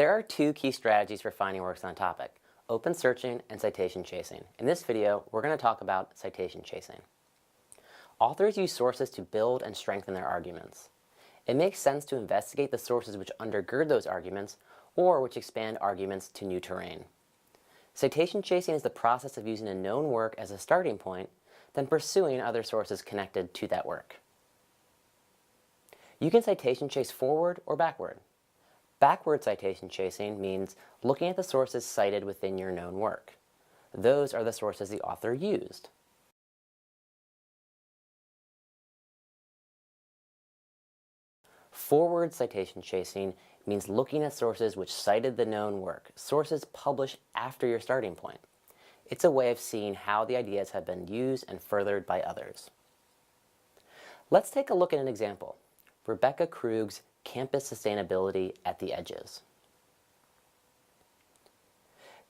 There are two key strategies for finding works on a topic: open searching and citation chasing. In this video, we're going to talk about citation chasing. Authors use sources to build and strengthen their arguments. It makes sense to investigate the sources which undergird those arguments or which expand arguments to new terrain. Citation chasing is the process of using a known work as a starting point, then pursuing other sources connected to that work. You can citation chase forward or backward. Backward citation chasing means looking at the sources cited within your known work. Those are the sources the author used. Forward citation chasing means looking at sources which cited the known work, sources published after your starting point. It's a way of seeing how the ideas have been used and furthered by others. Let's take a look at an example: Rebecca Krug's Campus Sustainability at the Edges.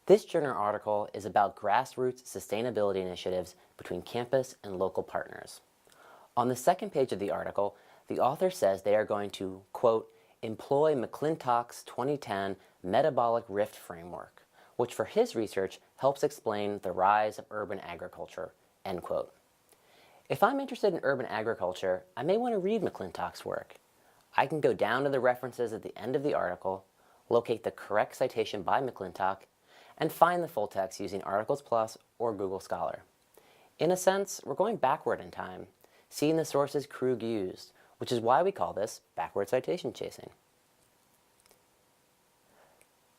This journal article is about grassroots sustainability initiatives between campus and local partners. On the second page of the article, the author says they are going to, quote, employ McClintock's 2010 metabolic rift framework, which for his research helps explain the rise of urban agriculture, end quote. If I'm interested in urban agriculture, I may want to read McClintock's work. I can go down to the references at the end of the article, locate the correct citation by McClintock, and find the full text using Articles Plus or Google Scholar. In a sense, we're going backward in time, seeing the sources Krug used, which is why we call this backward citation chasing.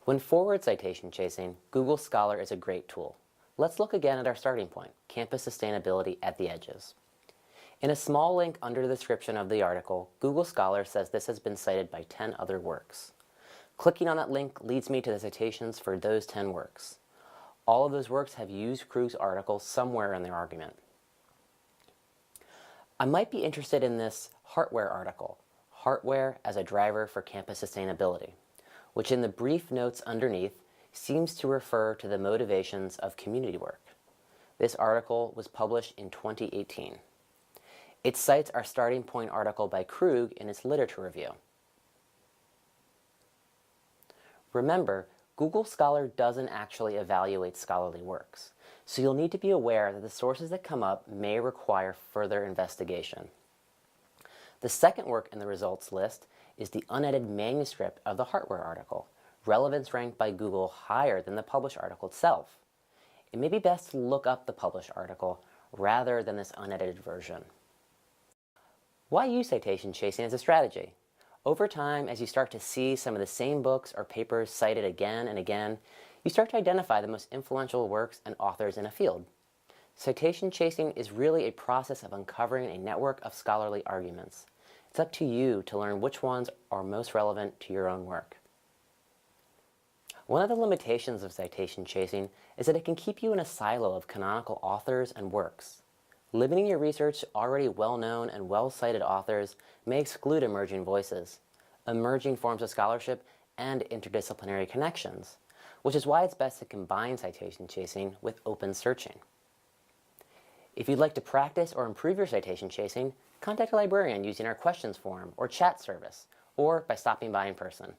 When forward citation chasing, Google Scholar is a great tool. Let's look again at our starting point: campus sustainability at the edges. In a small link under the description of the article, Google Scholar says this has been cited by 10 other works. Clicking on that link leads me to the citations for those 10 works. All of those works have used Krug's article somewhere in their argument. I might be interested in this Hardware article, Hardware as a Driver for Campus Sustainability, which in the brief notes underneath seems to refer to the motivations of community work. This article was published in 2018. It cites our starting point article by Krug in its literature review. Remember, Google Scholar doesn't actually evaluate scholarly works, so you'll need to be aware that the sources that come up may require further investigation. The second work in the results list is the unedited manuscript of the Hardware article, relevance ranked by Google higher than the published article itself. It may be best to look up the published article rather than this unedited version. Why use citation chasing as a strategy? Over time, as you start to see some of the same books or papers cited again and again, you start to identify the most influential works and authors in a field. Citation chasing is really a process of uncovering a network of scholarly arguments. It's up to you to learn which ones are most relevant to your own work. One of the limitations of citation chasing is that it can keep you in a silo of canonical authors and works. Limiting your research to already well-known and well-cited authors may exclude emerging voices, emerging forms of scholarship, and interdisciplinary connections, which is why it's best to combine citation chasing with open searching. If you'd like to practice or improve your citation chasing, contact a librarian using our questions form or chat service, or by stopping by in person.